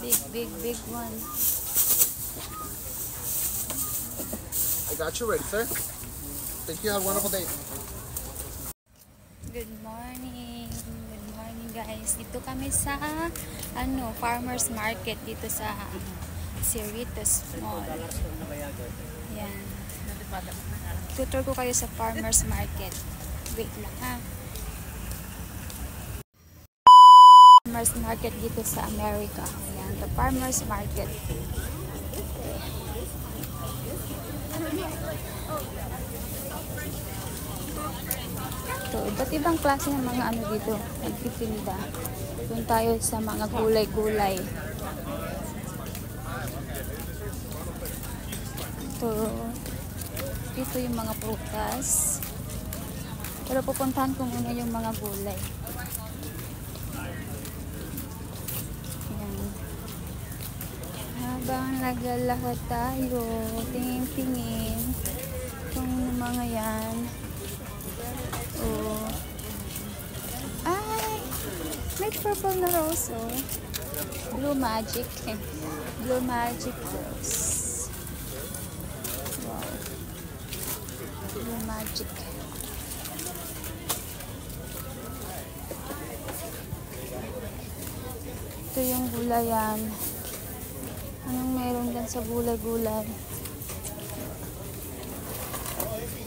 Big one. I got you ready, sir. Thank you. Have a wonderful day. Good morning. Good morning, guys. Dito kami sa farmers market dito sa Cerritos Mall. Yan. Tutur ko kayo sa farmers market. Wait lang ha. Farmers market dito sa America. Ayan, the farmers market. So, iba't ibang klase ng mga ano dito, nagtitinda. Doon tayo sa mga gulay-gulay. Dito yung mga prutas. Pero pupuntahan ko muna yung mga gulay. Ayan. Habang naglalakad tayo, tingin-tingin kung mga yan. Oh. Ay! May purple na rose, oh. Blue Magic. Blue Magic rose. Wow. Blue Magic. Ito yung gulayan. Anong meron dyan sa gulay-gulay?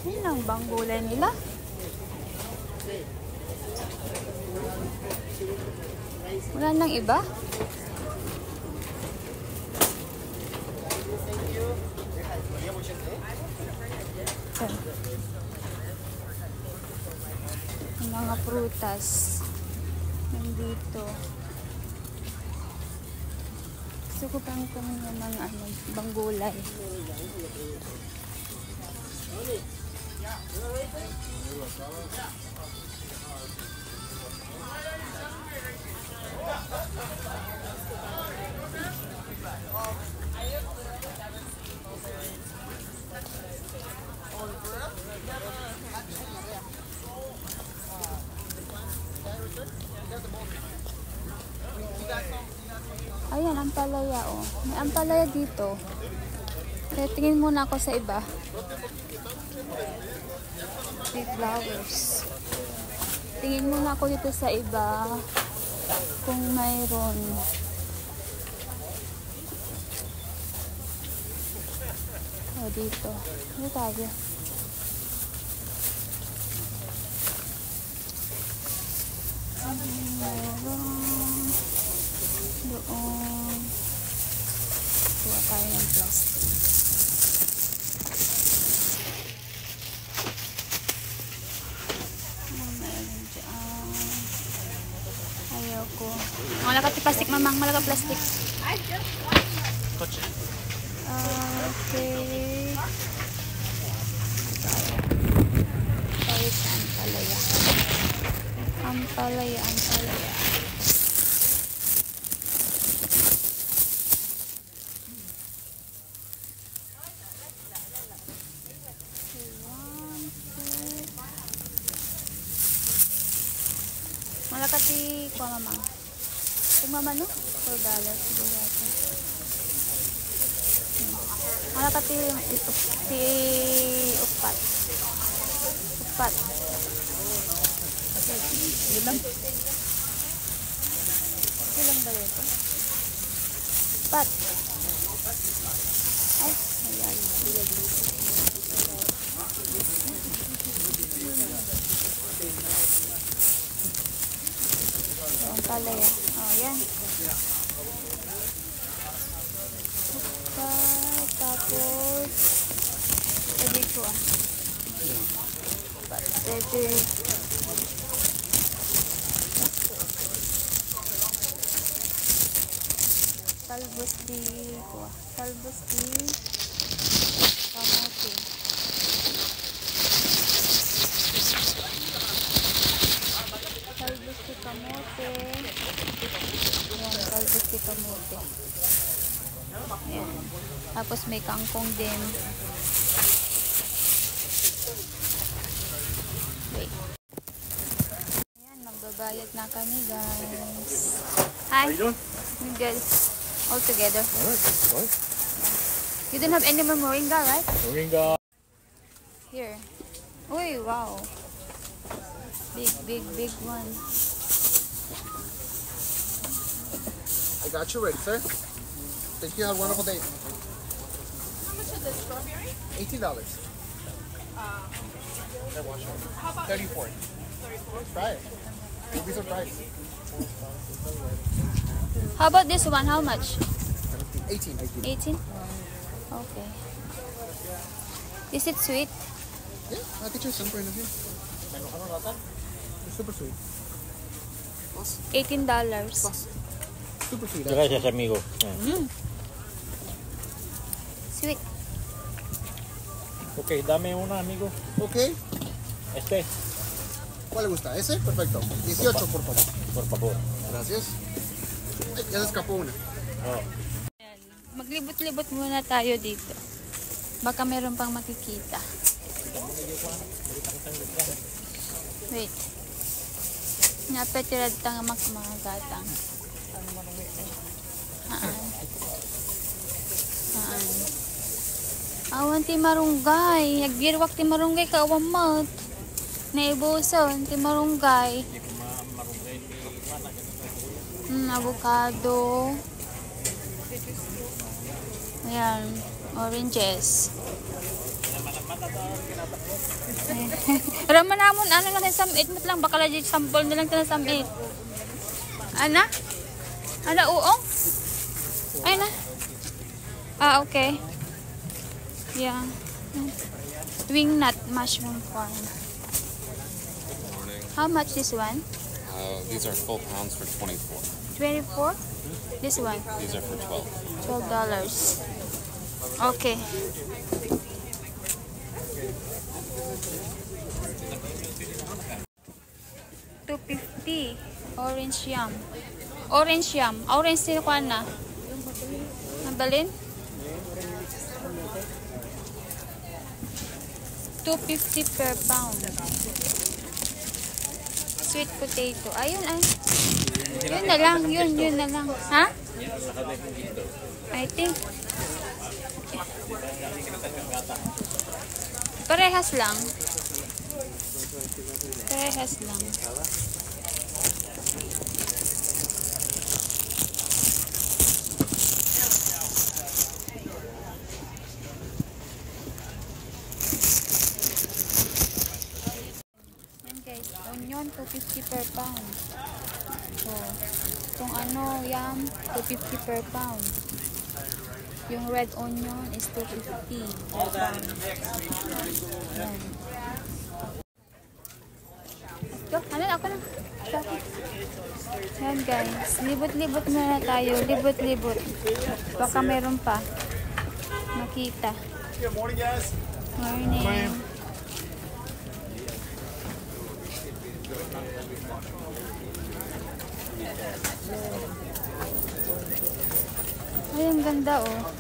Yun lang bang gulay nila? Wala nang iba? Yung mga prutas nandito. Gusto ko pang kung yung mga bang gulay. Ayan, ampalaya, oh. May ampalaya dito. Kaya tingin muna ako sa iba. Big flowers. Tingin muna ako dito sa iba kung mayroon. O, dito. Dito tayo. Mayroon. Doon. Kuha tayo ng plastic. Ayoko. Malaka plastic, mamang. Malaka plastic. Okay. Tayo sa ampalaya. Ampalaya. Malakati ko mamang. Kung mama no? $4 siguro natin. Malakati si upat. Ilang? Ilang ba ito? Upat. Ay, ayan. Ang palaya. Oh, yan. Okay, tapos pwede ko pwede talbos di kamote. Talbos di kamote. Ayan, talbos di kamote. Ayan. Tapos may kangkong din. Wait. Ayan, magbabayad na kami, guys. Hi. Good. all together. All right, fine. You don't have any more moringa, right? Moringa. Here. Uy, wow. Big one. I got you ready, sir. Thank you. Have a wonderful day. How much is the strawberry? $18. How about 34. 34? Try it. You'll be surprised. How about this one? How much? 18. 18? Okay. Is it sweet? Yeah, I'll get you some for you. It's super sweet. $18. Super sweet. Gracias, amigo. Sweet. Ok, dame una, amigo. Okay. ¿Cuál le gusta? ¿Ese? Perfecto. 18, por favor. Por favor. Gracias. Ay, ya se escapó una. Oh. Maglibot-libot muna tayo dito. Baka meron pang makikita. Wait. Napetirad tanga mga gatang. Awan ti marunggay. Nagirwak ti marunggay kawamat. Naibuson ti marunggay. Avocado. Ayan. Oranges. Raman namon, ano lang samit mo lang. Baka legit sample na lang ito na samit. Ana? Ana, uong? Ay na. Ah, okay. Yeah. Wingnut mushroom farm. How much this one? These are full pounds for 24. 24? This one? These are for 12. $12. Okay. $2.50. Orange yam. Orange yam. Orange sila ko na. Nabalin? $2.50 per pound. Sweet potato. Ayun ay. Yun na lang. Yun na lang. Ha? I think. Parehas lang. Parehas lang. Yan guys, onion 250 per pound. So, itong ano, yam 250 per pound. Yung red onion is 250 per pound. Yan. Go, ano ako na. Yan guys, libot-libot muna tayo. Libot-libot. Baka meron pa. Makita. Good morning, guys. Morning. Ay, ang ganda oh.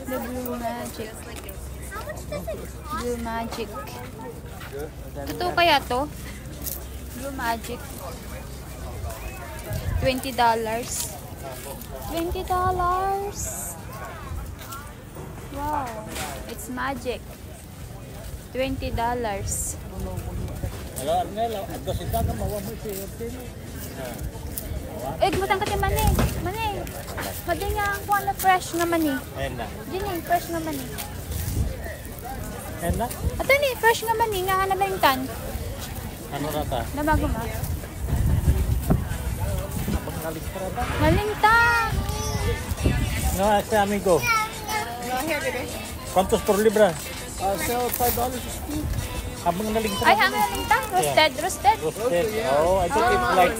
The Blue Magic. Blue Magic. Totoo kaya to? Blue Magic. $20. $20. Wow. It's magic. $20. Gmutan ka ti mani. Mani. Madi nga ang kuha na fresh nga mani. Ayan na. Dini, fresh nga mani. Ayan na. Ato ni, fresh nga mani. Nga nabalintan. Ano rata? Nabago ma. Abang ngalis ka rata? Nalintan. No, este amigo. ¿Cuántos por libra? Sell $5 a scoop. Abang naling ka Ay, rata? ang nalintan. Roasted, roasted. Roasted. Oh, I think it's like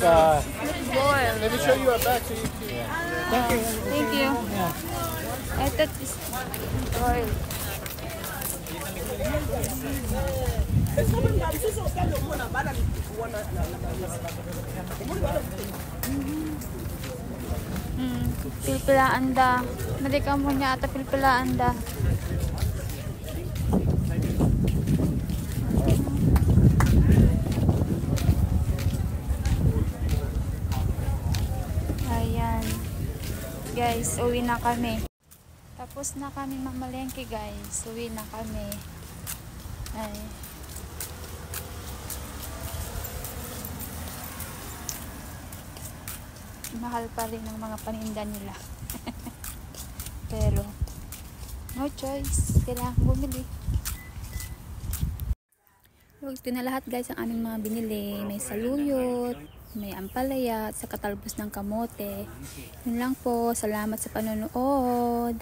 Boil. Let me show you a bag so you can. Thank you. yeah. I thought this oil. Pilpilaan da. Malika mo niya ata pilpilaan da. guys, uwi na kami. Tapos na kami mamalengke guys. Uwi na kami. Ay. Mahal pa rin ang mga paninda nila. Pero no choice, kailangan bumili. So, ito na lahat guys ang aming mga binili. May saluyot, may ampalaya, at sa katalbos ng kamote. Yun lang po. Salamat sa panonood.